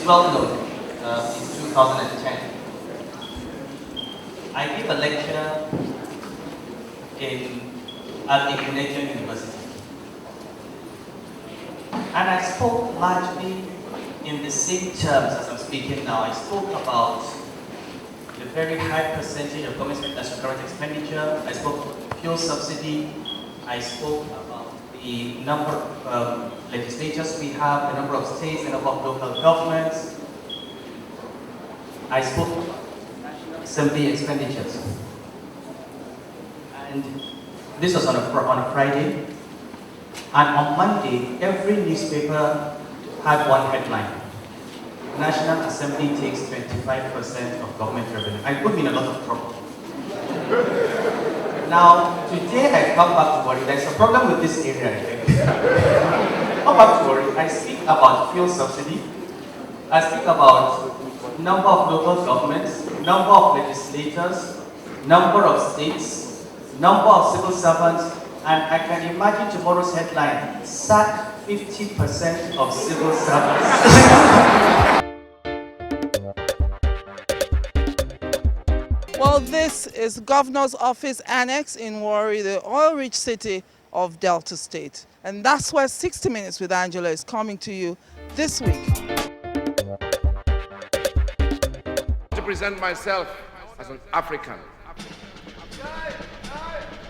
is well known, in 2010, I gave a lecture at Indonesian University. And I spoke largely in the same terms as I'm speaking now. I spoke about the very high percentage of government spending as recurrent expenditure. I spoke about fuel subsidy. I spoke about the number of legislatures we have, the number of states, the number of local governments. I spoke about National Assembly expenditures. And this was on a Friday. And on Monday, every newspaper had one headline. National Assembly takes 25% of government revenue. I put me in a lot of trouble. Now, today I come back to worry. There's a problem with this area, I think. Come back to worry. I speak about fuel subsidy. I speak about number of local governments, number of legislators, number of states, number of civil servants, and I can imagine tomorrow's headline, sack 50% of civil servants. Well, this is Governor's Office Annex in Warri, the oil-rich city of Delta State. And that's where 60 Minutes with Angela is coming to you this week. To present myself as an African.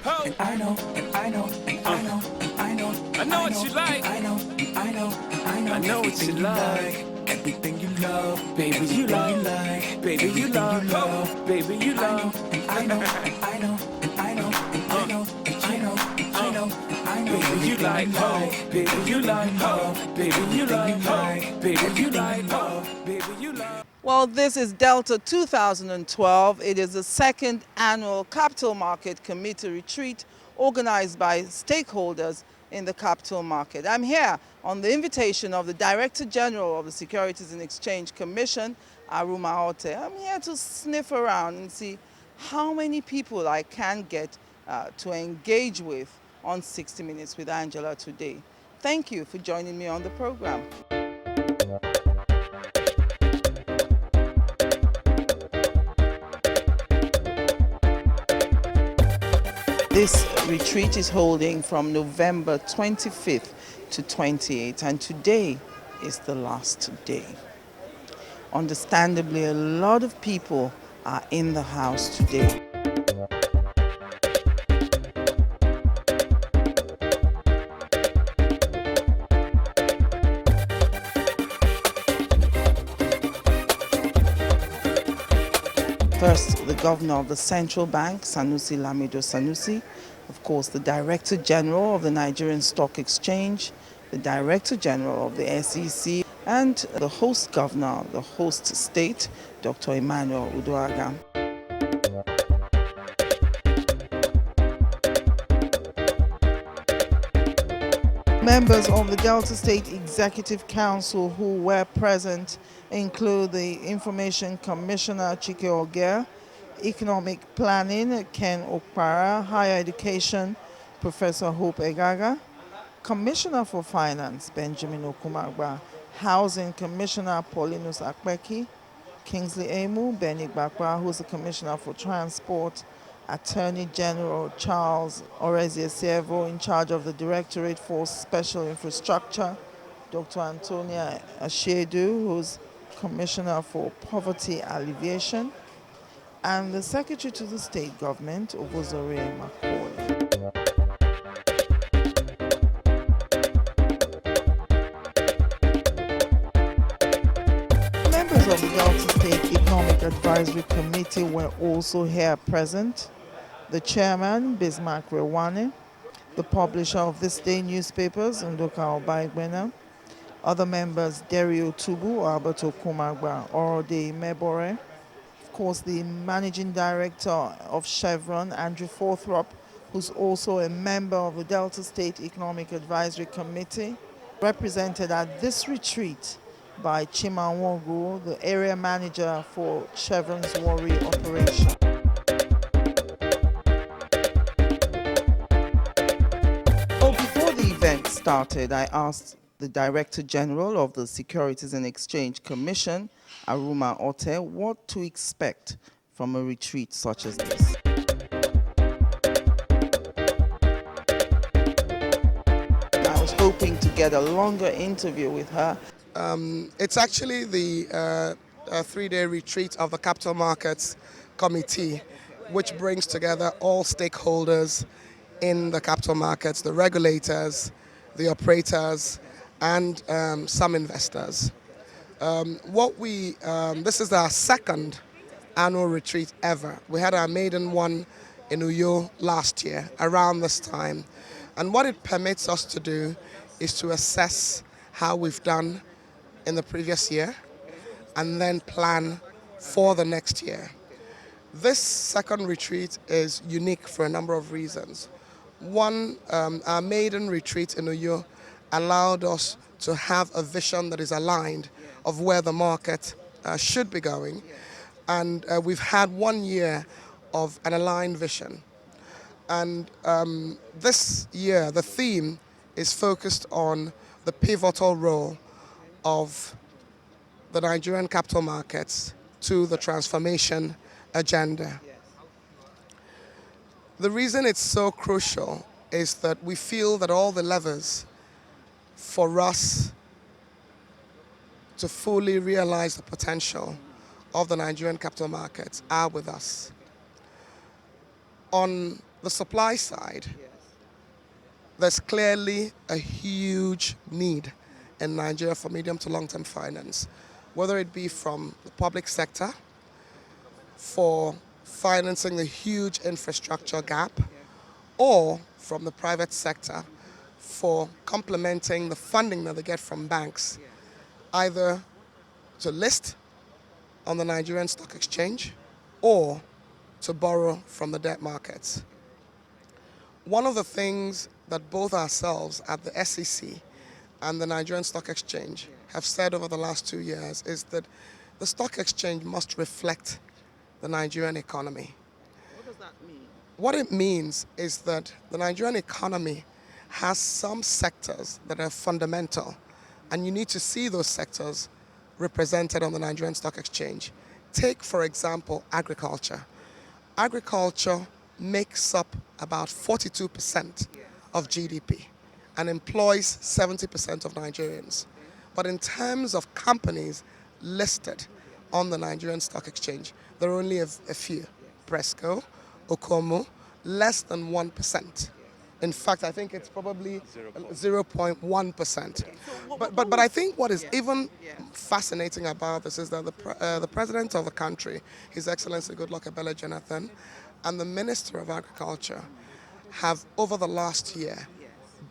And I know, and I know, and I know, and I know, I know what you like. I know, and I know, and I know, I know what you like. Everything you love, Baby, you love. like, Baby, you love. Baby, you love. and I know, and I know, and I know, and I know, and I know, and I know, and I know, Baby, you like ho. Baby, you like ho. Baby, you like ho. Baby, you like ho. Baby, you love. Well, this is Delta 2012. It is the second annual Capital Market Committee retreat organized by stakeholders in the capital market. I'm here on the invitation of the Director General of the Securities and Exchange Commission, Aruma Ote. I'm here to sniff around and see how many people I can get to engage with on 60 Minutes with Angela today. Thank you for joining me on the program. This retreat is holding from November 25th to 28th, and today is the last day. Understandably, a lot of people are in the house today. First, the Governor of the Central Bank, Sanusi Lamido Sanusi, of course, the Director General of the Nigerian Stock Exchange, the Director General of the SEC, and the host governor, the host state, Dr. Emmanuel Uduaghan. Members of the Delta State Executive Council who were present include the Information Commissioner Chike Ogier, Economic Planning Ken Okpara, Higher Education Professor Hope Egaga, Commissioner for Finance Benjamin Okumagba, Housing Commissioner Paulinus Akpeki, Kingsley Emu, Benny Bakwa, who's the Commissioner for Transport, Attorney General Charles Orezie-Sievo, in charge of the Directorate for Special Infrastructure, Dr. Antonia Ashedu, who's Commissioner for Poverty Alleviation, and the Secretary to the State Government, Obozore McCoy. Members of the Delta State Economic Advisory Committee were also here present. The Chairman, Bismarck Rewane, the publisher of this day newspapers, Ndoka Obaigbena, other members, Derio Tubu, Alberto Kumagba, Orode Mebore, of course, the Managing Director of Chevron, Andrew Forthrop, who's also a member of the Delta State Economic Advisory Committee, represented at this retreat by Chima Nwogu, the area manager for Chevron's Warri operation. Before the event started, I asked the Director General of the Securities and Exchange Commission, Aruma Ote, what to expect from a retreat such as this. I was hoping to get a longer interview with her. It's actually the three-day retreat of the Capital Markets Committee, which brings together all stakeholders in the capital markets, the regulators, the operators, and some investors. This is our second annual retreat ever. We had our maiden one in Uyo last year, around this time. And what it permits us to do is to assess how we've done in the previous year and then plan for the next year. This second retreat is unique for a number of reasons. One, our maiden retreat in Uyo allowed us to have a vision that is aligned of where the market should be going. And we've had 1 year of an aligned vision. And this year, the theme is focused on the pivotal role of the Nigerian capital markets to the transformation agenda. The reason it's so crucial is that we feel that all the levers for us to fully realize the potential of the Nigerian capital markets are with us. On the supply side, there's clearly a huge need in Nigeria for medium to long-term finance, whether it be from the public sector for financing the huge infrastructure gap, or from the private sector for complementing the funding that they get from banks, either to list on the Nigerian Stock Exchange or to borrow from the debt markets. One of the things that both ourselves at the SEC and the Nigerian Stock Exchange have said over the last 2 years is that the stock exchange must reflect the Nigerian economy. What does that mean? What it means is that the Nigerian economy has some sectors that are fundamental, and you need to see those sectors represented on the Nigerian Stock Exchange. Take, for example, agriculture. Agriculture makes up about 42% of GDP and employs 70% of Nigerians. But in terms of companies listed on the Nigerian Stock Exchange, there are only a few. Presco, Okomo, less than 1%. In fact, I think it's probably 0.1%. But I think what is even fascinating about this is that the president of the country, His Excellency Goodluck Ebele Jonathan, and the Minister of Agriculture have, over the last year,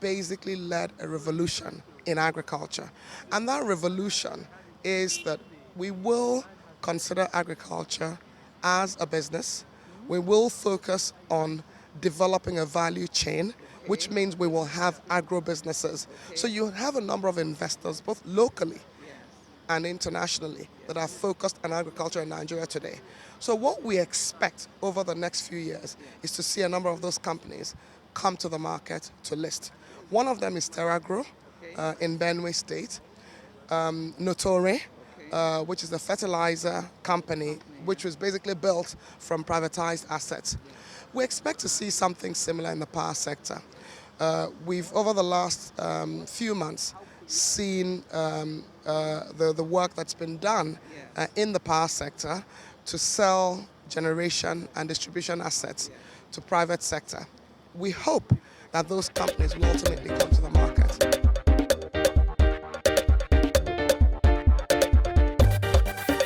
basically led a revolution in agriculture. And that revolution is that we will consider agriculture as a business. We will focus on developing a value chain, which means we will have agro-businesses. So you have a number of investors, both locally and internationally, that are focused on agriculture in Nigeria today. So what we expect over the next few years is to see a number of those companies come to the market to list. One of them is Terragro in Benue State, Notore, which is a fertilizer company which was basically built from privatized assets. We expect to see something similar in the power sector. We've, over the last few months, seen the work that's been done in the power sector to sell generation and distribution assets to private sector. We hope that those companies will ultimately come to the market.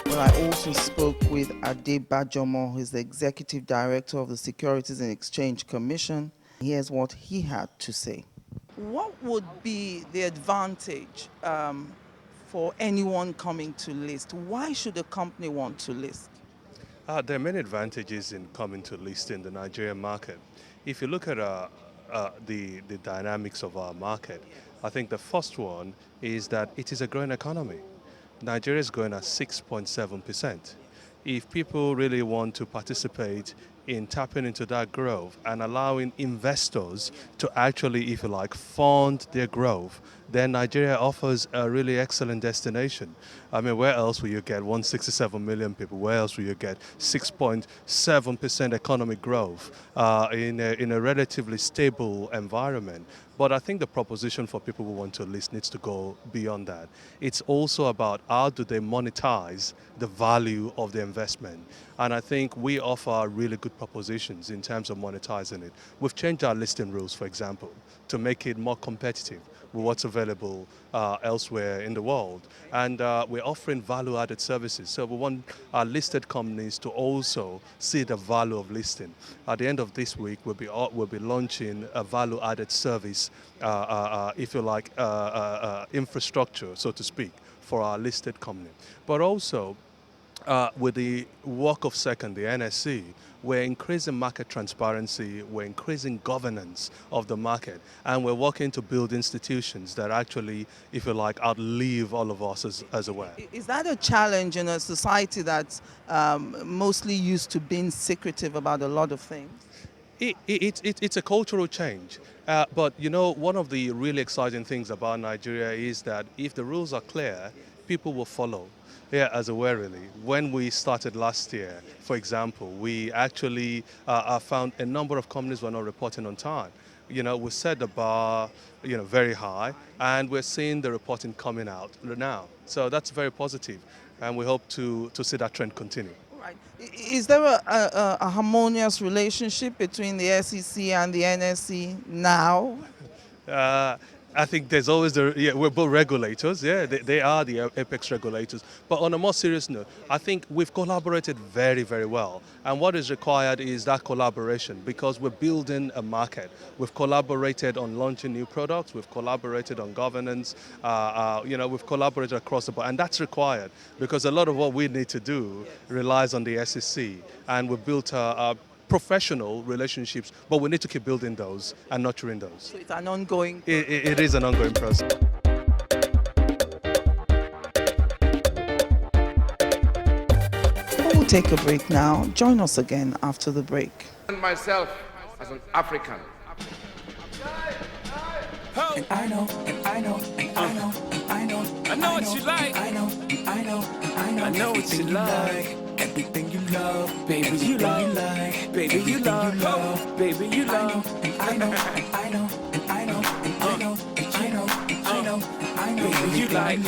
Well, I also spoke with Ade Bajomo, who is the Executive Director of the Securities and Exchange Commission. Here's what he had to say. What would be the advantage for anyone coming to list? Why should a company want to list? There are many advantages in coming to list in the Nigerian market. If you look at the dynamics of our market, I think the first one is that it is a growing economy. Nigeria is growing at 6.7%. If people really want to participate in tapping into that growth and allowing investors to actually, if you like, fund their growth, then Nigeria offers a really excellent destination. I mean, where else will you get 167 million people? Where else will you get 6.7% economic growth in a relatively stable environment? But I think the proposition for people who want to list needs to go beyond that. It's also about how do they monetize the value of the investment. And I think we offer really good propositions in terms of monetizing it. We've changed our listing rules, for example, to make it more competitive with what's available elsewhere in the world. And we're offering value-added services. So we want our listed companies to also see the value of listing. At the end of this week, we'll be launching a value-added service, if you like, infrastructure, so to speak, for our listed company. But also, with the work of SECOND, the NSC, we're increasing market transparency, we're increasing governance of the market, and we're working to build institutions that actually, if you like, outlive all of us as aware. Is that a challenge in a society that's mostly used to being secretive about a lot of things? It's a cultural change. But, you know, one of the really exciting things about Nigeria is that if the rules are clear, people will follow. Yeah, as a way, really. When we started last year, for example, we actually found a number of companies were not reporting on time. You know, we set the bar, you know, very high, and we're seeing the reporting coming out now. So that's very positive, and we hope to see that trend continue. Right. Is there a harmonious relationship between the SEC and the NSC now? I think there's always we're both regulators, they are the apex regulators. But on a more serious note, I think we've collaborated very, very well. And what is required is that collaboration because we're building a market. We've collaborated on launching new products, we've collaborated on governance, we've collaborated across the board. And that's required because a lot of what we need to do relies on the SEC. And we've built a professional relationships, but we need to keep building those and nurturing those. So it's an ongoing process. It is an ongoing process. We'll take a break now. Join us again after the break. And myself as an African. And I know, and I know, and I know, and I know, I know what you like. I know, and I know, and I know, I know what you like. everything you love, Baby, you love. Baby, you love. Baby, you love. and I know, and I know, and I know, and I know, and I know, and I know, and I know, Baby, you like.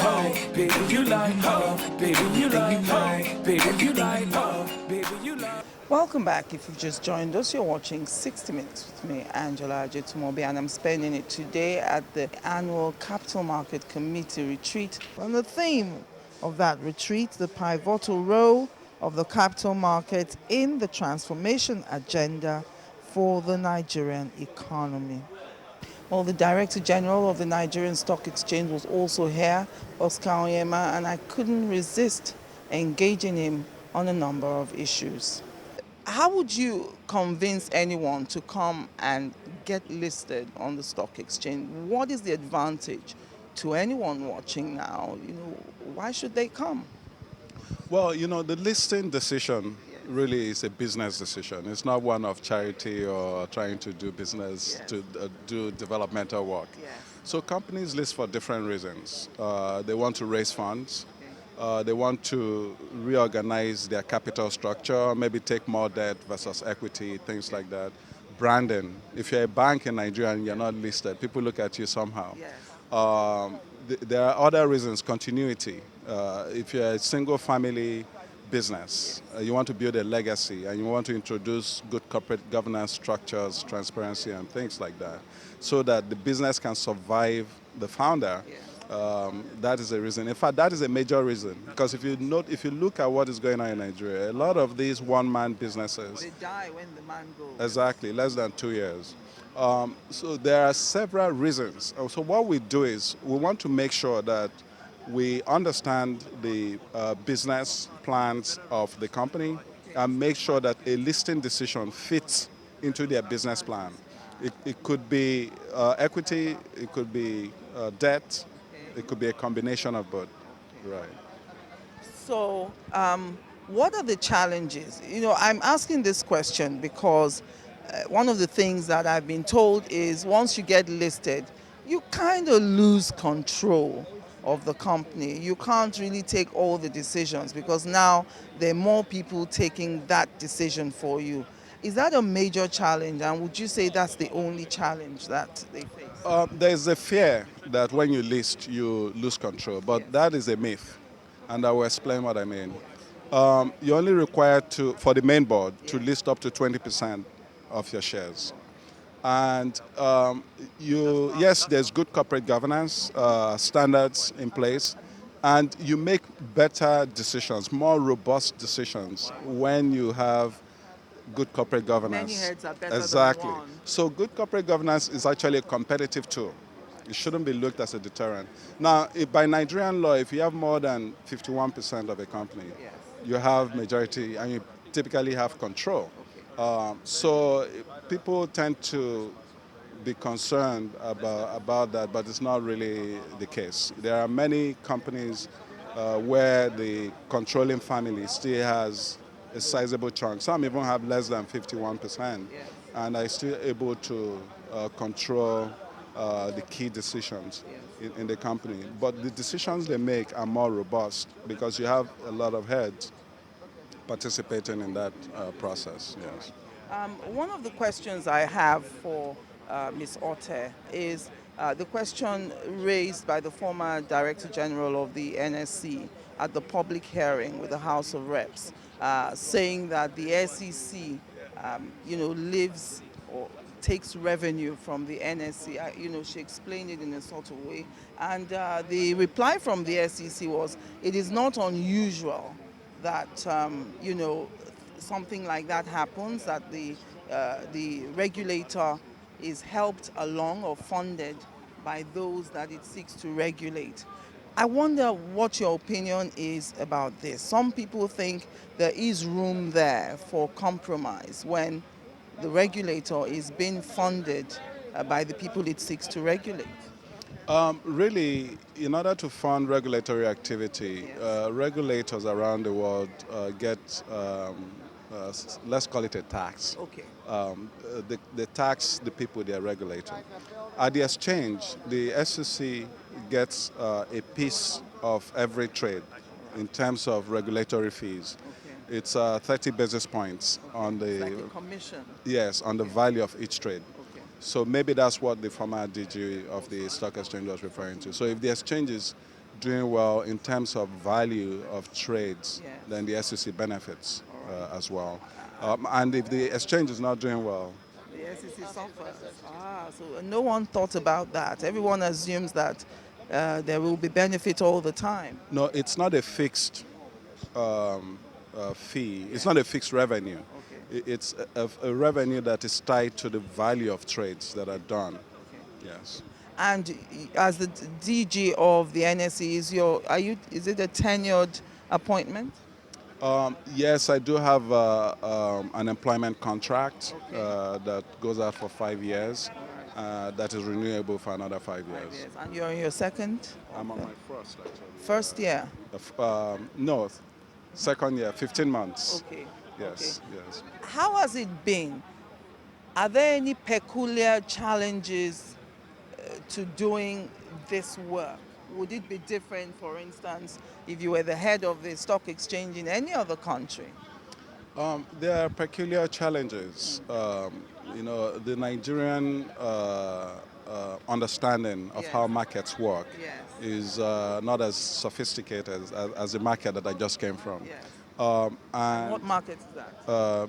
Baby, you like. Baby, you like. Baby, you like. Baby, you like. Welcome back. If you've just joined us, you're watching 60 Minutes with me, Angela Ajetumobi, and I'm spending it today at the annual Capital Market Committee Retreat. On the theme of that retreat, the pivotal role of the capital market in the transformation agenda for the Nigerian economy. Well, the Director General of the Nigerian Stock Exchange was also here, Oscar Onyema, and I couldn't resist engaging him on a number of issues. How would you convince anyone to come and get listed on the stock exchange? What is the advantage to anyone watching now? You know, why should they come? Well, you know, the listing decision really is a business decision. It's not one of charity or trying to do business, to do developmental work. So companies list for different reasons. They want to raise funds. They want to reorganize their capital structure, maybe take more debt versus equity, things like that. Branding. If you're a bank in Nigeria and you're not listed, people look at you somehow. There are other reasons, continuity. If you're a single family business, you want to build a legacy and you want to introduce good corporate governance structures, transparency and things like that, so that the business can survive the founder. That is a reason. In fact, that is a major reason, because if you look at what is going on in Nigeria, a lot of these one-man businesses, They die when the man goes. exactly, less than 2 years. So there are several reasons. So what we do is we want to make sure that we understand the business plans of the company and make sure that a listing decision fits into their business plan. It could be equity, it could be debt, it could be a combination of both. Right. So What are the challenges? You know, I'm asking this question because one of the things that I've been told is once you get listed, you kind of lose control of the company. You can't really take all the decisions because now there are more people taking that decision for you. Is that a major challenge, and would you say that's the only challenge that they face? There's a fear that when you list, you lose control, but Yes. that is a myth, and I will explain what I mean. You're only required to, for the main board, to list up to 20% of your shares. And yes, there's good corporate governance standards in place, and you make better decisions, more robust decisions when you have good corporate governance. Many heads are better Exactly. than one. So good corporate governance is actually a competitive tool. It shouldn't be looked as a deterrent. Now, if by Nigerian law, if you have more than 51% of a company, Yes. you have majority and you typically have control. So people tend to be concerned about that, but it's not really the case. There are many companies where the controlling family still has a sizable chunk. Some even have less than 51%, and are still able to control the key decisions in the company. But the decisions they make are more robust because you have a lot of heads participating in that process. Yes. One of the questions I have for Ms. Otte is the question raised by the former Director General of the NSC at the public hearing with the House of Reps, saying that the SEC, lives or takes revenue from the NSC. She explained it in a sort of way. And the reply from the SEC was, it is not unusual that, something like that happens, that the regulator is helped along or funded by those that it seeks to regulate. I wonder what your opinion is about this. Some people think there is room there for compromise when the regulator is being funded by the people it seeks to regulate. Really, in order to fund regulatory activity, regulators around the world get, let's call it a tax. Okay. They tax the people they are regulating. At the exchange, the SEC gets a piece of every trade in terms of regulatory fees. Okay. It's 30 basis points on the Like a commission. yes, on the value of each trade. Okay. So maybe that's what the former DG of the stock exchange was referring to. So if the exchange is doing well in terms of value of trades, Yes. then the SEC benefits as well. And if the exchange is not doing well, The SEC suffers. So no one thought about that. Everyone assumes that there will be benefit all the time. no, it's not a fixed fee. It's not a fixed revenue. It's a revenue that is tied to the value of trades that are done. Yes. And as the DG of the NSE, is it a tenured appointment? Yes, I do have an employment contract that goes out for 5 years. That is renewable for another 5 years. Yes. And you're in your second? I'm on my first, actually. First year? No, second year, 15 months. Okay. Yes, Okay. yes. How has it been? Are there any peculiar challenges to doing this work? Would it be different, for instance, if you were the head of the stock exchange in any other country? There are peculiar challenges. The Nigerian understanding of how markets work is not as sophisticated as the market that I just came from. And what market is that?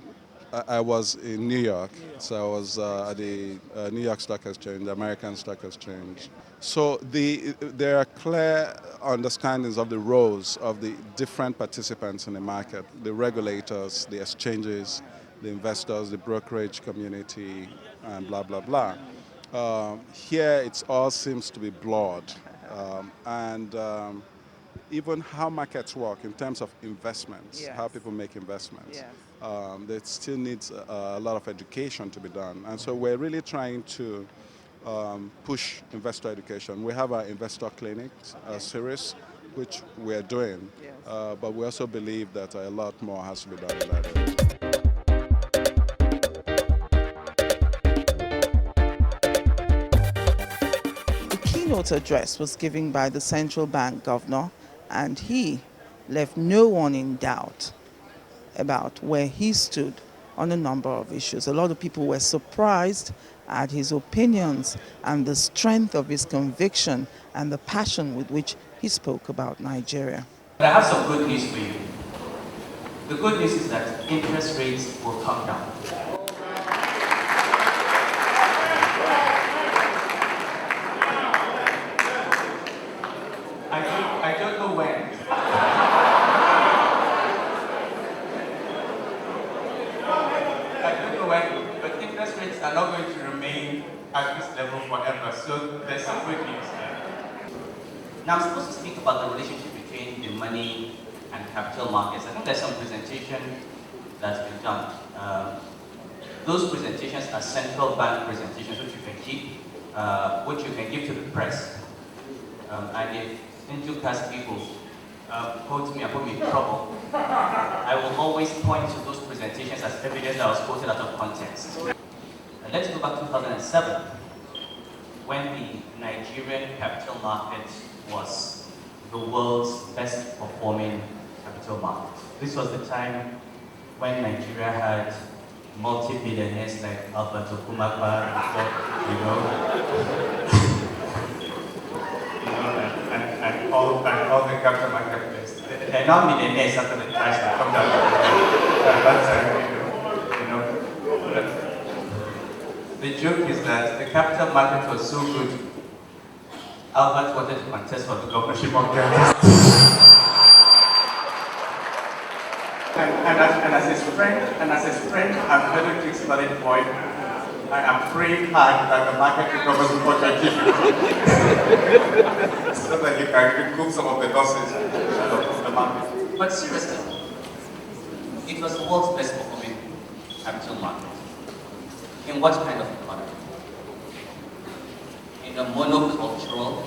I was in New York, so I was at the New York Stock Exchange, the American Stock Exchange. So there are clear understandings of the roles of the different participants in the market, the regulators, the exchanges, the investors, the brokerage community, and blah, blah, blah. Here, it all seems to be blurred. Even how markets work in terms of investments, how people make investments. There still needs a lot of education to be done. And so we're really trying to push investor education. We have our investor clinic series, which we're doing, Yes. but we also believe that a lot more has to be done in that area. The keynote address was given by the central bank governor, and he left no one in doubt about where he stood on a number of issues. A lot of people were surprised at his opinions and the strength of his conviction and the passion with which he spoke about Nigeria. But I have some good news for you. The good news is that interest rates will come down. I don't know when. I don't know when, but interest rates are not going to remain at this level forever, so there's some good news there. Now I'm supposed to speak about the relationship between the money and capital markets. I think there's some presentation that's been done. Those presentations are central bank presentations which you can keep, which you can give to the press. And if Injukas people quote me and put me in trouble, I will always point to those presentations as evidence that I was quoted out of context. And let's go back to 2007, when the Nigerian capital market was the world's best performing capital market. This was the time when Nigeria had multi-billionaires like Alberto Kumagba, and all the capital market players. They're now millionaires after the crash that come down. The joke is that the capital market was so good, Albert wanted to contest for the governorship of Ghana. And as his friend and fellow kick-started boy, I am praying hard that the market recovers before 2050. So that he can recoup some of the losses of the market. But seriously, it was the world's best performing capital market. In what kind of economy? In a monocultural,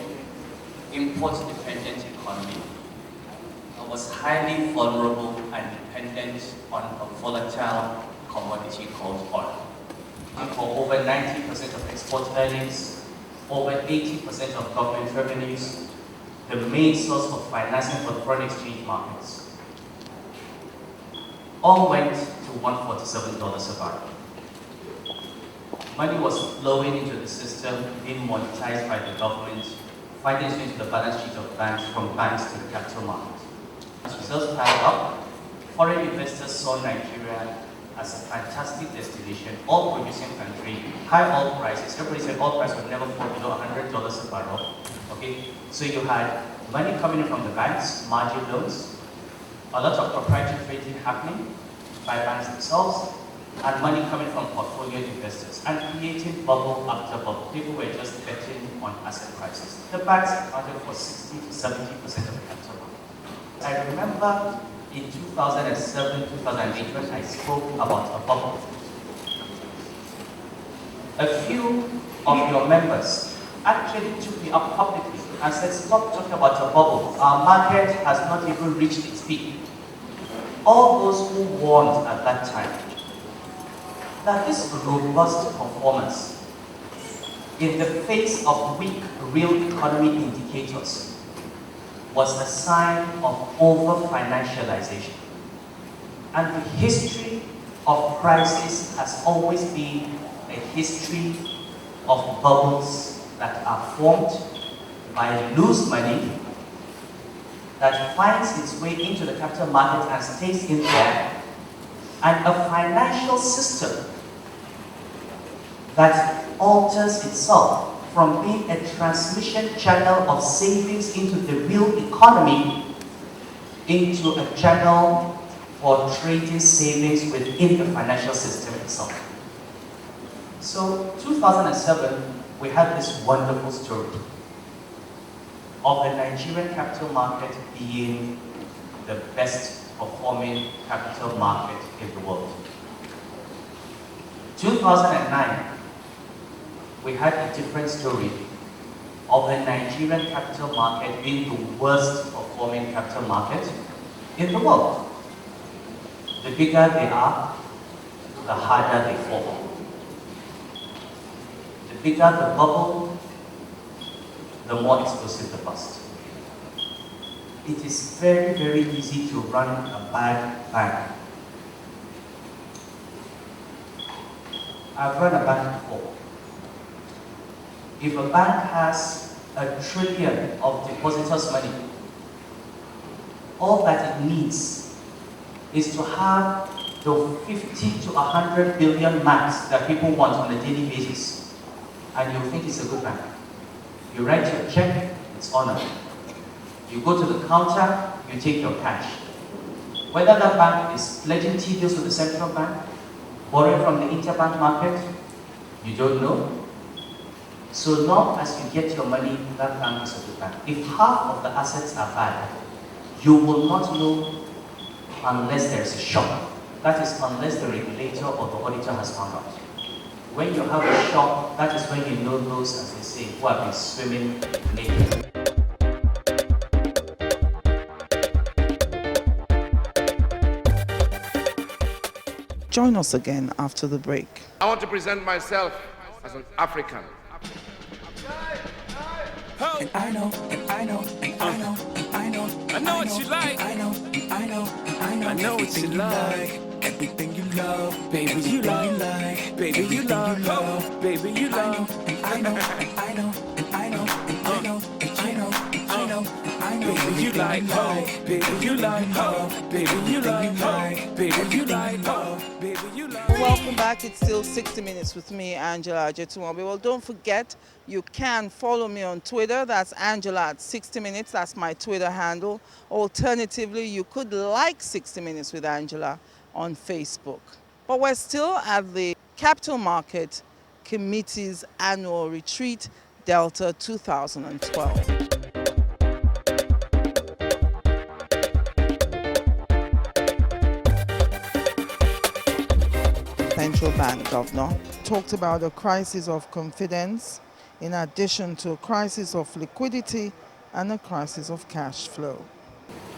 import-dependent economy that was highly vulnerable and dependent on a volatile commodity called oil. And for over 90% of export earnings, over 80% of government revenues, the main source of financing for the foreign exchange markets, all went to $147 a barrel. Money was flowing into the system, being monetized by the government, finding its way into the balance sheet of banks, from banks to the capital market. As results piled up, foreign investors saw Nigeria as a fantastic destination, oil-producing country, high oil prices. Everybody said oil price would never fall below $100 a barrel. Okay, so you had money coming in from the banks, margin loans, a lot of proprietary trading happening by banks themselves, and money coming from portfolio investors, and creating bubble after bubble. People were just betting on asset prices. The banks accounted for 60 to 70% of the capital market. I remember in 2007, 2008, when I spoke about a bubble, a few of your members actually took me up publicly and said, stop talking about a bubble. Our market has not even reached its peak. All those who warned at that time that this robust performance in the face of weak real economy indicators was a sign of over-financialization. And the history of crisis has always been a history of bubbles that are formed by loose money that finds its way into the capital market and stays in there, and a financial system that alters itself from being a transmission channel of savings into the real economy into a channel for trading savings within the financial system itself. So 2007, we had this wonderful story of the Nigerian capital market being the best performing capital market in the world. 2009, we had a different story of the Nigerian capital market being the worst performing capital market in the world. The bigger they are, the harder they fall. The bigger the bubble, the more explosive the bust. It is very, very easy to run a bad bank. I've run a bank before. If a bank has $1 trillion of depositors' money, all that it needs is to have the 50 to 100 billion max that people want on a daily basis, and you think it's a good bank. You write your check, it's honored. You go to the counter, you take your cash. Whether that bank is pledging T-bills with the central bank, borrowing from the interbank market, you don't know. So long as you get your money, that bank is a good bank. If half of the assets are bad, you will not know unless there's a shock. That is unless the regulator or the auditor has found out. When you have a shock, that is when you know those, as they say, who have been swimming naked. Join us again after the break. I want to present myself as an African. And I know, and I know, and I know, and I know, I know what you like. I know, and I know, and I know, I know what you like. Everything you love, Baby, you love. like, Baby, you love. Baby, you love. and I know, and I know, and I know, and I know, and I know, and I know, and I know. Baby, you like ho. Baby, you like ho. Baby, you like ho. Baby, you like ho. Baby, you like. Welcome back. It's still 60 Minutes with me, Angela Ajetunwabi. Well, don't forget, you can follow me on Twitter. That's Angela at 60 Minutes. That's my Twitter handle. Alternatively, you could like 60 Minutes with Angela on Facebook. But we're still at the Capital Market Committee's annual retreat, Delta 2012. Central Bank Governor talked about a crisis of confidence in addition to a crisis of liquidity and a crisis of cash flow.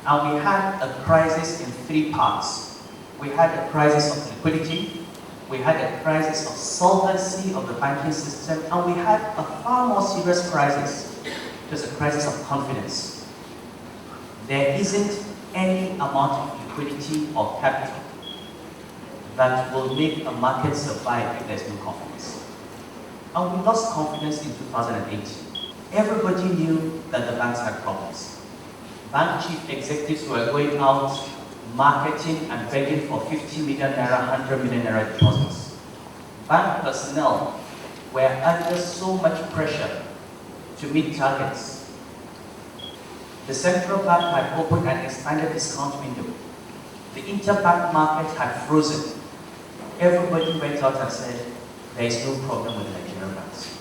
And we had a crisis in three parts. We had a crisis of liquidity, we had a crisis of solvency of the banking system, and we had a far more serious crisis, which is a crisis of confidence. There isn't any amount of liquidity or capital that will make a market survive if there's no confidence. And we lost confidence in 2008. Everybody knew that the banks had problems. Bank chief executives were going out marketing and begging for 50 million naira, 100 million naira deposits. Bank personnel were under so much pressure to meet targets. The central bank had opened an expanded discount window. The interbank market had frozen. Everybody went out and said, there is no problem with the Nigerian banks.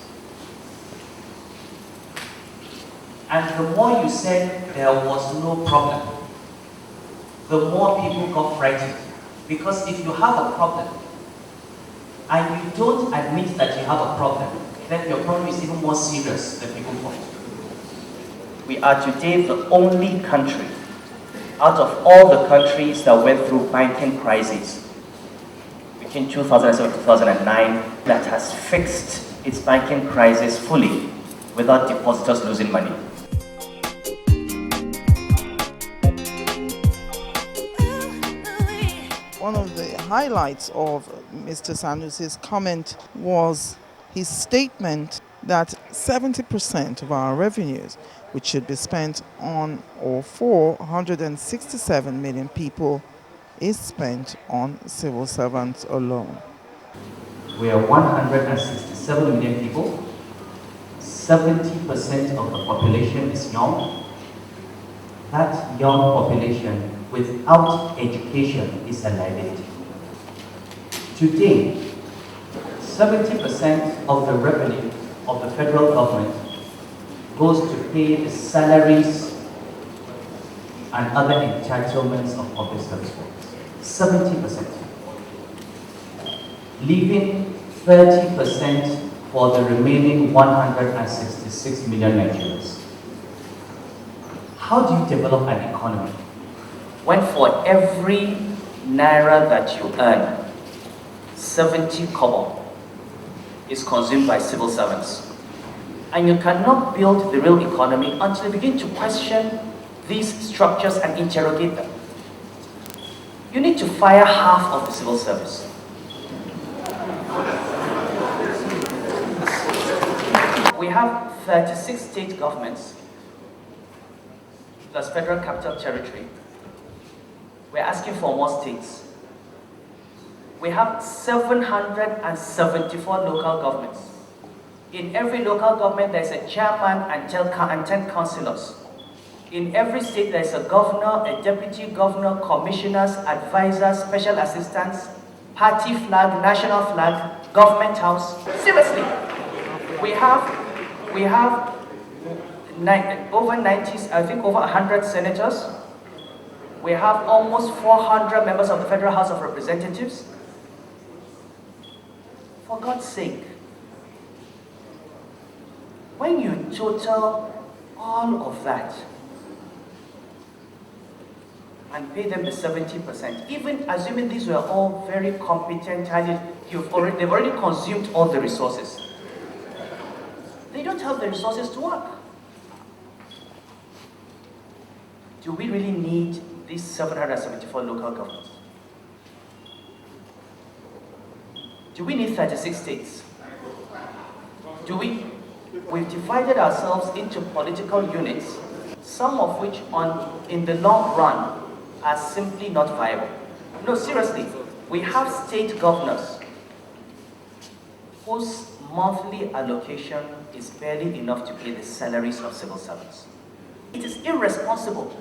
And the more you said there was no problem, the more people got frightened. Because if you have a problem, and you don't admit that you have a problem, then your problem is even more serious than people thought. We are today the only country out of all the countries that went through banking crises between 2007 and 2009 that has fixed its banking crisis fully without depositors losing money. One of the highlights of Mr. Sanusi's comment was his statement that 70% of our revenues, which should be spent on or for 167 million people, is spent on civil servants alone. We are 167 million people. 70% of the population is young. That young population without education is a liability. Today, 70% of the revenue of the federal government goes to pay the salaries and other entitlements of public service workers. 70%. Leaving 30% for the remaining 166 million Nigerians. How do you develop an economy when for every Naira that you earn, 70 kobo is consumed by civil servants? And you cannot build the real economy until you begin to question these structures and interrogate them. You need to fire half of the civil service. We have 36 state governments plus Federal Capital Territory. We're asking for more states. We have 774 local governments. In every local government, there's a chairman and 10 councillors. In every state, there's a governor, a deputy governor, commissioners, advisors, special assistants, party flag, national flag, government house. Seriously, we have over 90, I think over 100 senators. We have almost 400 members of the Federal House of Representatives. For God's sake, when you total all of that and pay them the 70%, even assuming these were all very competent, they've already consumed all the resources. They don't have the resources to work. Do we really need these 774 local governments? Do we need 36 states? We've divided ourselves into political units, some of which in the long run are simply not viable. No, seriously, we have state governors whose monthly allocation is barely enough to pay the salaries of civil servants. It is irresponsible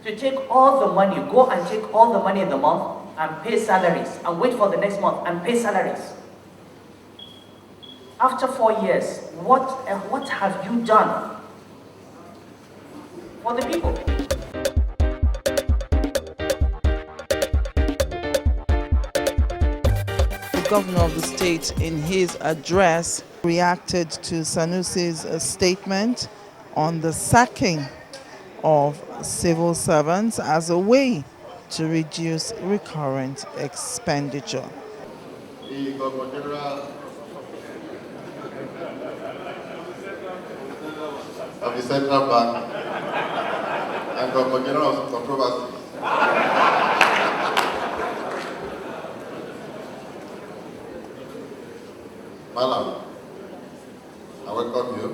to take all the money, go and take all the money in the month and pay salaries, and wait for the next month and pay salaries. After 4 years, what have you done for the people? The governor of the state, in his address, reacted to Sanusi's statement on the sacking of civil servants as a way to reduce recurrent expenditure. The Governor General of the Central Bank and Governor General of Controversy. Malam, I welcome you.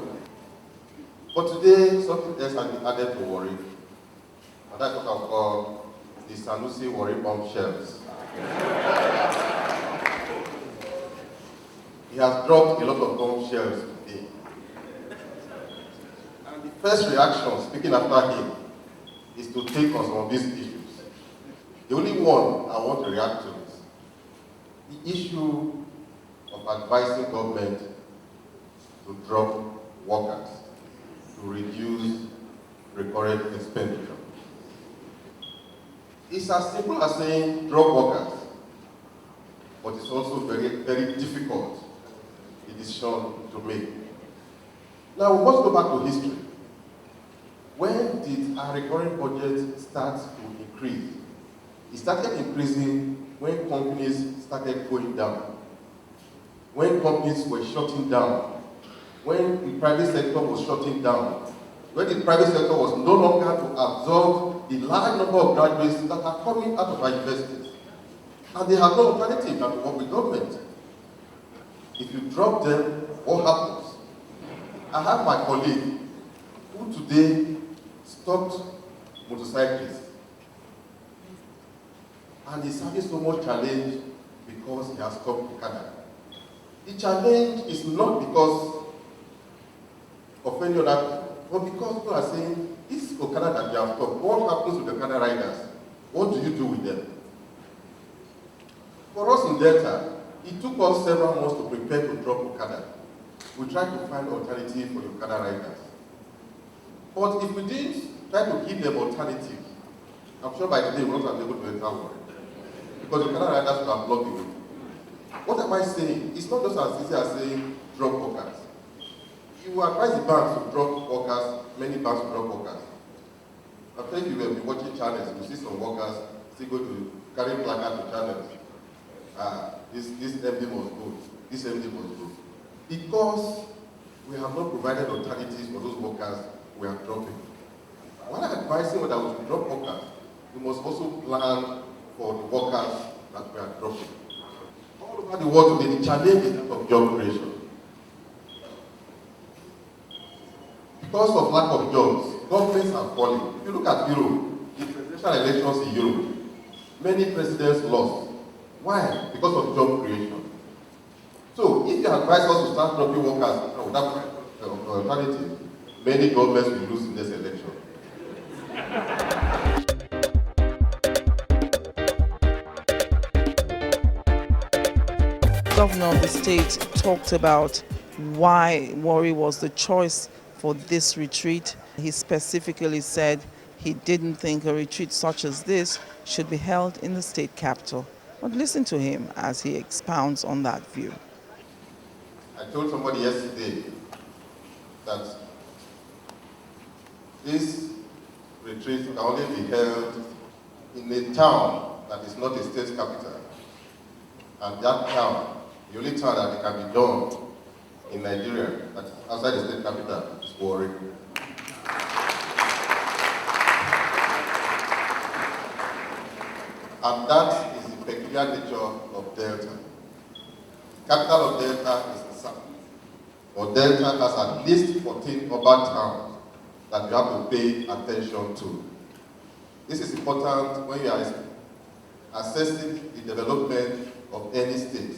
But today, something else has been added to worry. And that's what I call the Sanusi worry bombshells. He has dropped a lot of bombshells today. And the first reaction, speaking after him, is to take on some of these issues. The only one I want to react to is the issue of advising government to drop workers to reduce recurrent expenditure. It's as simple as saying drop workers, but it's also very, very difficult a decision to make. Now we must go back to history. When did our recurrent budget start to increase? It started increasing when companies started going down, when companies were shutting down, when the private sector was shutting down, when the private sector was no longer to absorb the large number of graduates that are coming out of our universities. And they have no alternative than to work with government. If you drop them, what happens? I have my colleague who today stopped motorcyclists. And he's having so much challenge because he has stopped Okada. The challenge is not because of any other thing, but because people are saying, this Okada that you have stopped, what happens with the Okada riders? What do you do with them? For us in Delta, it took us several months to prepare to drop Okada. We tried to find alternative for the Okada riders. But if we didn't try to give them alternative, I'm sure by today we will not have been able to enter work. Because the Okada riders would have blocked the way. What am I saying? It's not just as easy as saying drop workers. You advise the banks to drop workers, many banks to drop workers. I'm telling you, will be watching channels, you see some workers still go to carry placard to channels. This MD must go, this MD must go. Because we have not provided alternatives for those workers we are dropping. While advising that we should drop workers, we must also plan for the workers that we are dropping. All over the world today, the challenge is of job creation. Because of lack of jobs, governments are falling. If you look at Europe, the presidential elections in Europe, many presidents lost. Why? Because of job creation. So, if you advise us to start dropping workers without alternative, many governments will lose in this election. Governor of the state talked about why Warri was the choice for this retreat. He specifically said he didn't think a retreat such as this should be held in the state capital. But listen to him as he expounds on that view. I told somebody yesterday that this retreat can only be held in a town that is not a state capital. And that town, the only town that it can be done in Nigeria, that is outside the state capital, is Warri. And that is the peculiar nature of Delta. The capital of Delta is the south. But Delta has at least 14 urban towns that you have to pay attention to. This is important when you are assessing the development of any state.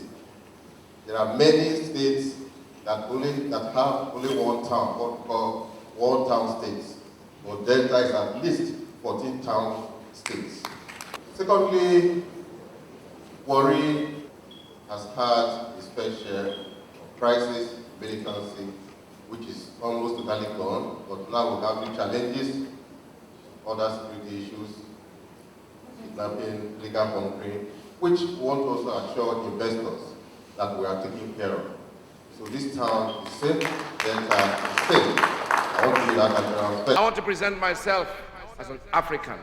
There are many states that have only one town, what we call one-town states. But Delta is at least 14 town states. Secondly, Warri has had its fair share of crisis, militancy, which is almost totally gone, but now we have new challenges, other security issues, kidnapping, legal bunkering, which we want to also assure investors that we are taking care of. So this town is safe, Delta is safe. I want to do that as a respect. I want to present myself as an African.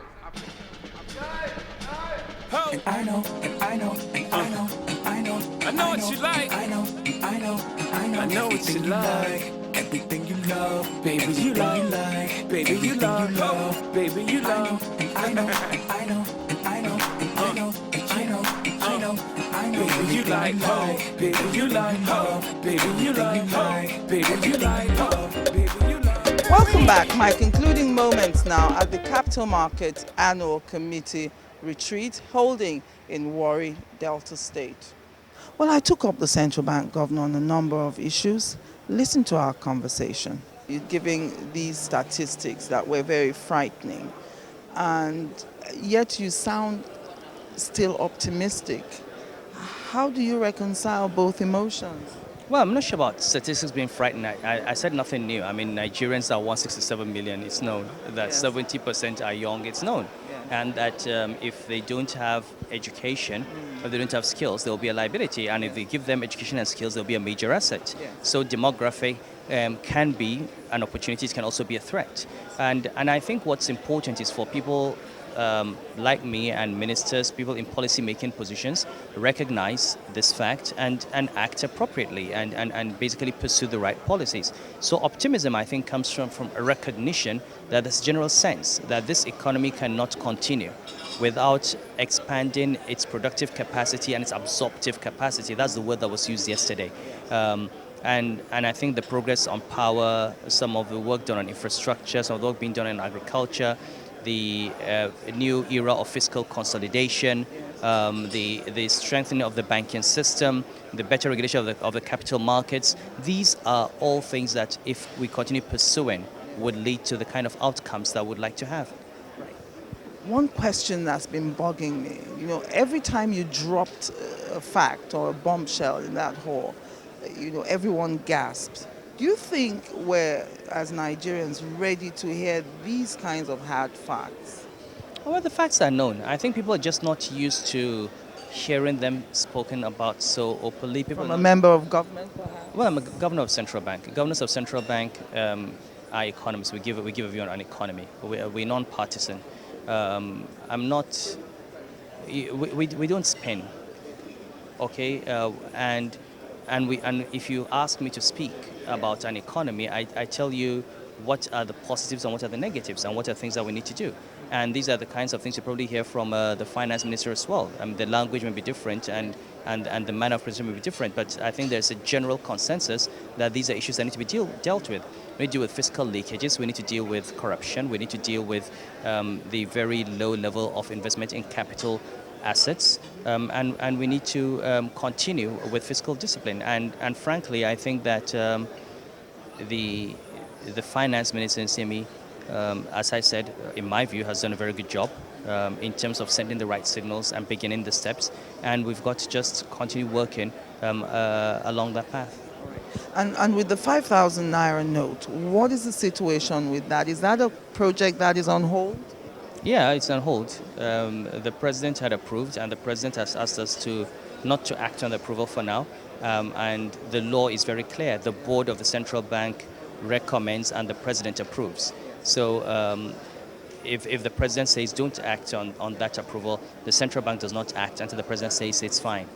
And I know, and I know, and I know, and I know. I know what you like. I know, and I know, and I know. I know what you like. Everything you love, Baby, you love. like. Baby, you love. Baby, you love. And I know, and I know, and I know, and I know, and I know, and I know, and I know. Baby, you like hope. Baby, you like hope. Baby, you like hope. Baby, you like hope. Baby, you like. Welcome back. My concluding moments now at the Capital Market Annual Committee Retreat holding in Warri, Delta State. Well, I took up the central bank governor on a number of issues. Listen to our conversation. You're giving these statistics that were very frightening, and yet you sound still optimistic. How do you reconcile both emotions? Well, I'm not sure about statistics being frightening. I said nothing new. I mean, Nigerians are 167 million. It's known that Yes. 70% are young. It's known. And that if they don't have education, if they don't have skills, there will be a liability. And if they give them education and skills, there will be a major asset. So demography can be an opportunity. It can also be a threat. And I think what's important is for people like me and ministers, people in policy-making positions, recognize this fact and act appropriately and basically pursue the right policies. So optimism, I think, comes from a recognition that there's general sense that this economy cannot continue without expanding its productive capacity and its absorptive capacity. That's the word that was used yesterday. And I think the progress on power, some of the work done on infrastructure, some of the work being done in agriculture, the new era of fiscal consolidation, the strengthening of the banking system, the better regulation of the capital markets. These are all things that, if we continue pursuing, would lead to the kind of outcomes that we'd like to have. One question that's been bugging me, every time you dropped a fact or a bombshell in that hall, everyone gasps. Do you think we're, as Nigerians, ready to hear these kinds of hard facts? Well, the facts are known. I think people are just not used to hearing them spoken about so openly. People From a member of government, perhaps? Well, I'm a governor of central bank. Governors of central bank are economists. We give a view on an economy. We're non-partisan. I'm not. We don't spin. Okay, and if you ask me to speak about an economy, I tell you what are the positives and what are the negatives and what are things that we need to do. And these are the kinds of things you probably hear from the finance minister as well. The language may be different and the manner of presentation may be different, but I think there's a general consensus that these are issues that need to be dealt with. We need to deal with fiscal leakages, we need to deal with corruption, we need to deal with the very low level of investment in capital assets, and we need to continue with fiscal discipline. And frankly, I think that the finance minister in CME, as I said, in my view, has done a very good job in terms of sending the right signals and beginning the steps. And we've got to just continue working along that path. And with the 5,000 Naira note, what is the situation with that? Is that a project that is on hold? Yeah, it's on hold. The president had approved, and the president has asked us not to act on the approval for now. And the law is very clear. The board of the central bank recommends and the president approves. So if the president says don't act on that approval, the central bank does not act until the president says it's fine.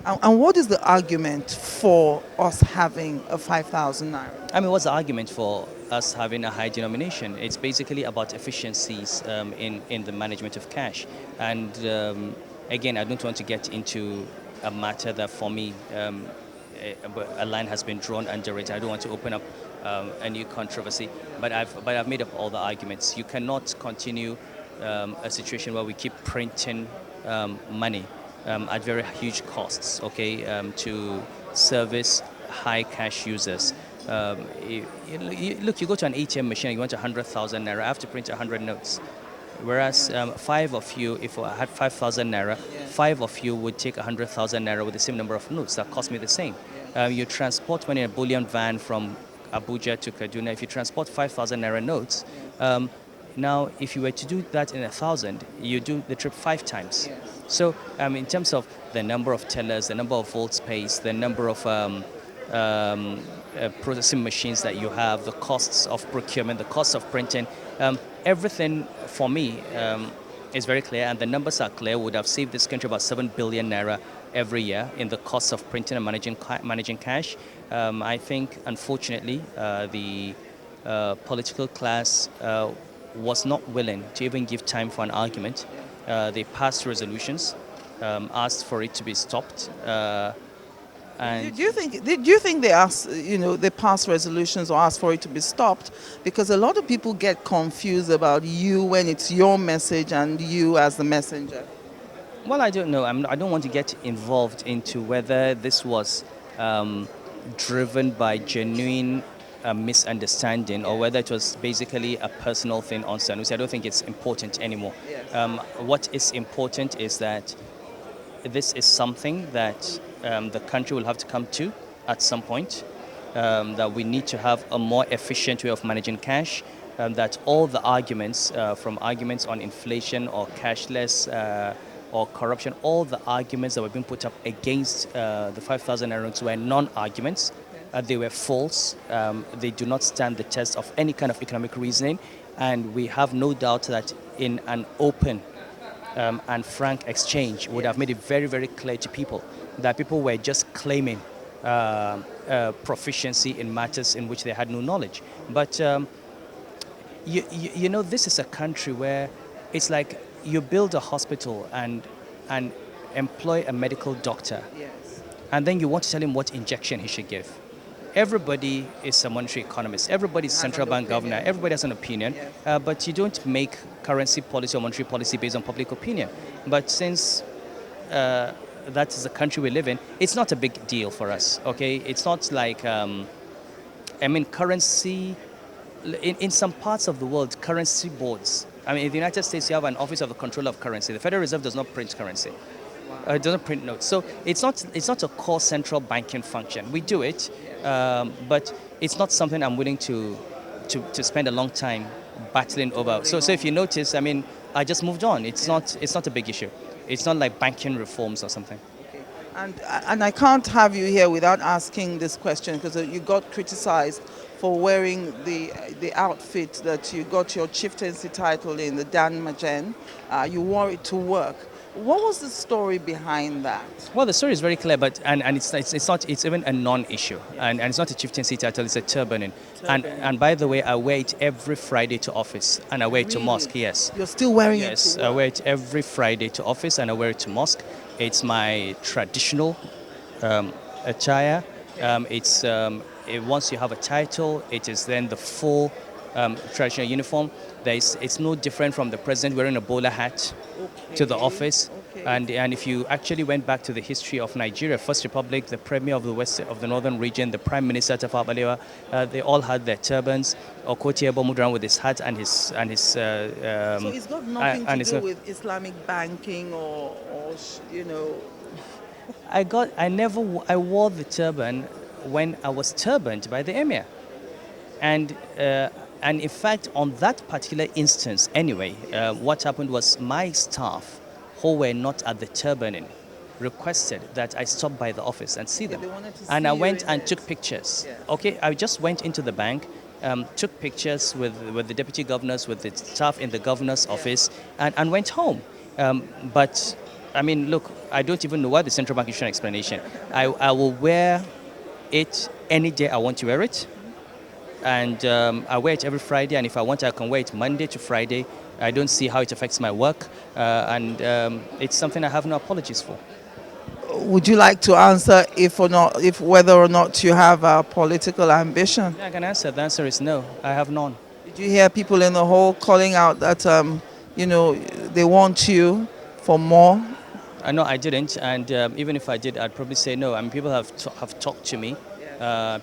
And what is the argument for us having a 5,000 Naira? I mean, what's the argument for us having a high denomination? It's basically about efficiencies in the management of cash. And again, I don't want to get into a matter that for me, a line has been drawn under it. I don't want to open up a new controversy, but I've made up all the arguments. You cannot continue a situation where we keep printing money at very huge costs, okay, to service high cash users. Look, you go to an ATM machine, you want 100,000 Naira, I have to print 100 notes. Whereas five of you, if I had 5,000 Naira, 5 of you would take 100,000 Naira with the same number of notes. That cost me the same. You transport money in a bullion van from Abuja to Kaduna. If you transport 5,000 Naira notes, now if you were to do that in 1,000, you do the trip 5 times. Yes. So in terms of the number of tellers, the number of vault space, the number of processing machines that you have, the costs of procurement, the costs of printing, everything for me is very clear, and the numbers are clear. Would have saved this country about 7 billion Naira every year in the costs of printing and managing cash. I think, unfortunately, the political class was not willing to even give time for an argument. They passed resolutions, asked for it to be stopped. And do you think they asked, they passed resolutions or asked for it to be stopped? Because a lot of people get confused about you when it's your message and you as the messenger. Well, I don't know. I don't want to get involved into whether this was driven by genuine misunderstanding or whether it was basically a personal thing on Sanusi. I don't think it's important anymore. Yes. What is important is that this is something that the country will have to come to at some point, that we need to have a more efficient way of managing cash, that all the arguments, from arguments on inflation or cashless or corruption, all the arguments that were being put up against the 5,000 Naira notes were non-arguments. They were false. They do not stand the test of any kind of economic reasoning. And we have no doubt that in an open and frank exchange would have made it very, very clear to people that people were just claiming proficiency in matters in which they had no knowledge. But, this is a country where it's like you build a hospital and employ a medical doctor, yes, and then you want to tell him what injection he should give. Everybody is a monetary economist. Everybody is a central bank governor. Everybody has an opinion. Yes. But you don't make currency policy or monetary policy based on public opinion. But since that is the country we live in, it's not a big deal for us, okay? It's not like, currency, in some parts of the world, currency boards. In the United States, you have an Office of the Controller of Currency. The Federal Reserve does not print currency. It doesn't print notes. So it's not a core central banking function. We do it, but it's not something I'm willing to spend a long time battling over. So if you notice, I mean, I just moved on. It's not a big issue. It's not like banking reforms or something. And I can't have you here without asking this question, because you got criticized for wearing the outfit that you got your chieftaincy title in, the Dan Majen. You wore it to work. What was the story behind that? Well, the story is very clear, but and it's even a non-issue, and it's not a chieftaincy title, it's a turban. And by the way, I wear it every Friday to office, and I wear it to mosque. Yes. You're still wearing it? Yes, I wear it every Friday to office, and I wear it to mosque. It's my traditional attire. Once you have a title, it is then the full traditional uniform. It's no different from the president wearing a bowler hat to the office. And if you actually went back to the history of Nigeria, First Republic, the premier of the northern region, the prime minister Tafawa Balewa, they all had their turbans. Okoti Ebo moved around with his hat and his. So it's got nothing to do with Islamic banking or you know. I wore the turban when I was turbaned by the emir, and in fact on that particular instance anyway, what happened was my staff who were not at the turbaning requested that I stop by the office and see them, and I went and took pictures. Yeah. Okay, I just went into the bank, took pictures with the deputy governors, with the staff in the governor's office, and went home. But I mean, look, I don't even know why the central bank issued an explanation. I will wear it any day I want to wear it, and I wear it every Friday, and if I want, I can wear it Monday to Friday. I don't see how it affects my work, and it's something I have no apologies for. Would you like to answer whether or not you have a political ambition? Yeah, I can answer. The answer is no. I have none. Did you hear people in the hall calling out that they want you for more? No, I didn't, and even if I did, I'd probably say no. I mean, people have talked to me,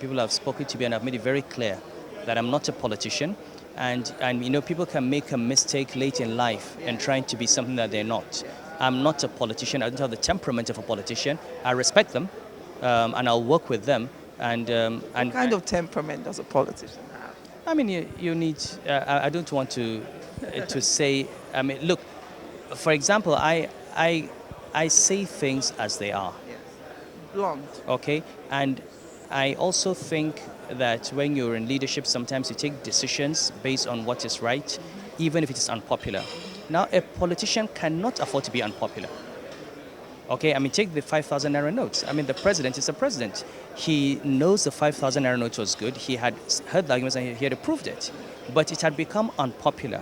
people have spoken to me, and I've made it very clear that I'm not a politician, and people can make a mistake late in life and trying to be something that they're not. I'm not a politician. I don't have the temperament of a politician. I respect them, and I'll work with them. What kind of temperament does a politician have? I mean, you need. I don't want to say. I mean, look. For example, I say things as they are. Yes. Blunt. Okay, and I also think that when you're in leadership, sometimes you take decisions based on what is right, even if it is unpopular. Now, a politician cannot afford to be unpopular. Okay, I mean, take the 5,000 Naira notes. I mean, the president is a president. He knows the 5,000 Naira note was good. He had heard the arguments and he had approved it. But it had become unpopular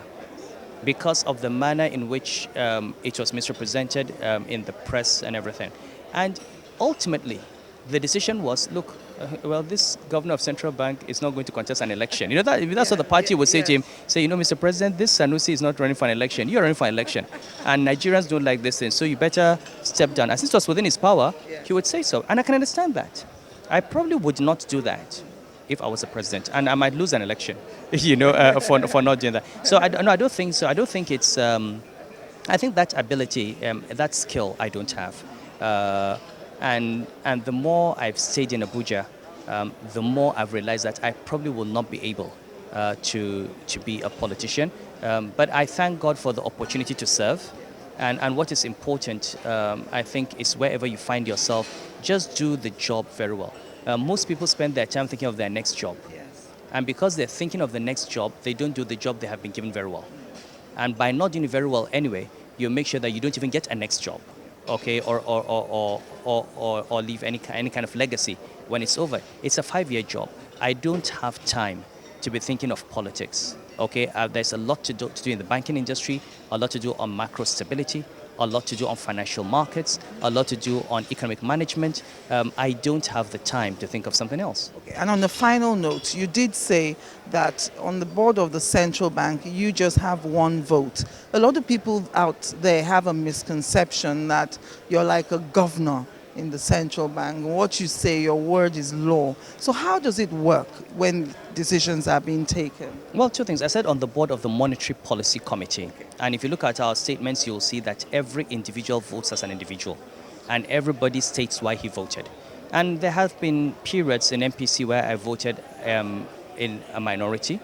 because of the manner in which it was misrepresented in the press and everything. And ultimately, the decision was, look, this governor of central bank is not going to contest an election. You know, that's what the party would say to him. Say, Mr. President, this Sanusi is not running for an election. You're running for an election. And Nigerians don't like this thing, so you better step down. And since it was within his power, he would say so. And I can understand that. I probably would not do that if I was a president, and I might lose an election, for not doing that. So I don't think so. I don't think it's. I think that ability, that skill, I don't have. And the more I've stayed in Abuja, the more I've realized that I probably will not be able to be a politician. But I thank God for the opportunity to serve. And what is important, I think, is wherever you find yourself, just do the job very well. Most people spend their time thinking of their next job. Yes. And because they're thinking of the next job, they don't do the job they have been given very well. And by not doing it very well anyway, you make sure that you don't even get a next job, okay, or leave any kind of legacy when it's over. It's a 5-year job. I don't have time to be thinking of politics, okay? There's a lot to do in the banking industry, a lot to do on macro stability, a lot to do on financial markets, a lot to do on economic management. I don't have the time to think of something else. Okay. And on the final note, you did say that on the board of the central bank, you just have one vote. A lot of people out there have a misconception that you're like a governor in the central bank. What you say, your word is law. So how does it work when decisions are being taken? Well, two things. I said on the board of the Monetary Policy Committee. Okay. And if you look at our statements, you'll see that every individual votes as an individual. And everybody states why he voted. And there have been periods in MPC where I voted in a minority.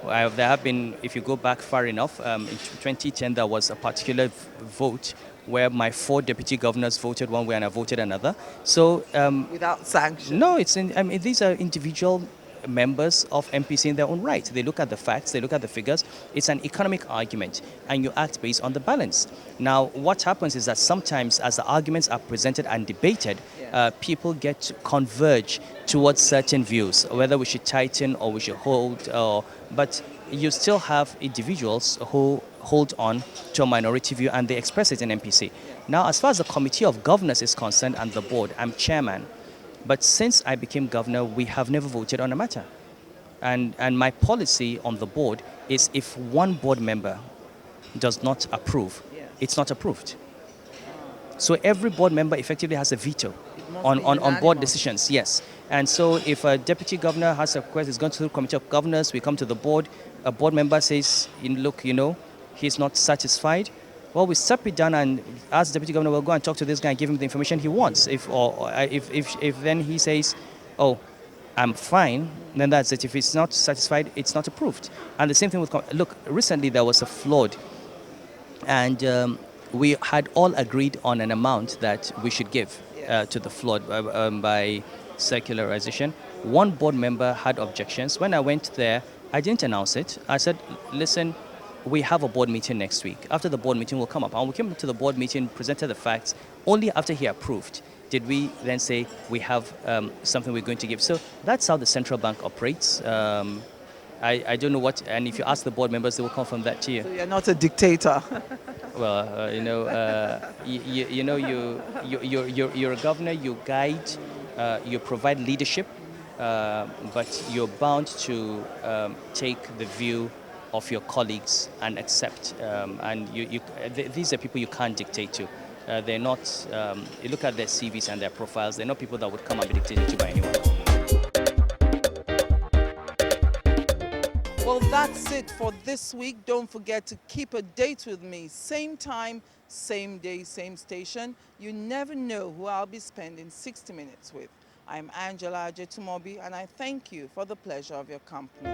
There have been, if you go back far enough, in 2010 there was a particular vote where my 4 deputy governors voted one way and I voted another. So without sanction. no, I mean, these are individual members of MPC in their own right. They look at the facts, they look at the figures. It's an economic argument, and you act based on the balance. Now, what happens is that sometimes, as the arguments are presented and debated, people get to converge towards certain views, whether we should tighten or we should hold. But you still have individuals who hold on to a minority view, and they express it in MPC. Now, as far as the Committee of Governors is concerned and the board, I'm chairman. But since I became governor, we have never voted on a matter. And my policy on the board is if one board member does not approve, it's not approved. So every board member effectively has a veto on board decisions, yes. And so if a deputy governor has a request, it's going to the Committee of Governors, we come to the board, a board member says, look, he's not satisfied. Well, we step it down and ask the deputy governor, we'll go and talk to this guy and give him the information he wants. If then he says, oh, I'm fine, then that's it. If it's not satisfied, it's not approved. And the same thing with, look, recently there was a flood, and we had all agreed on an amount that we should give to the flood by circularization. One board member had objections. When I went there, I didn't announce it. I said, listen, we have a board meeting next week. After the board meeting, we'll come up. And we came to the board meeting, presented the facts. Only after he approved did we then say we have something we're going to give. So that's how the central bank operates. I don't know what, and if you ask the board members, they will confirm that to you. So you're not a dictator. Well, you're a governor, you guide, you provide leadership, but you're bound to take the view of your colleagues and accept. And these are people you can't dictate to. They're not, you look at their CVs and their profiles, they're not people that would come and be dictated to by anyone. Well, that's it for this week. Don't forget to keep a date with me. Same time, same day, same station. You never know who I'll be spending 60 minutes with. I'm Angela Ajetumobi, and I thank you for the pleasure of your company.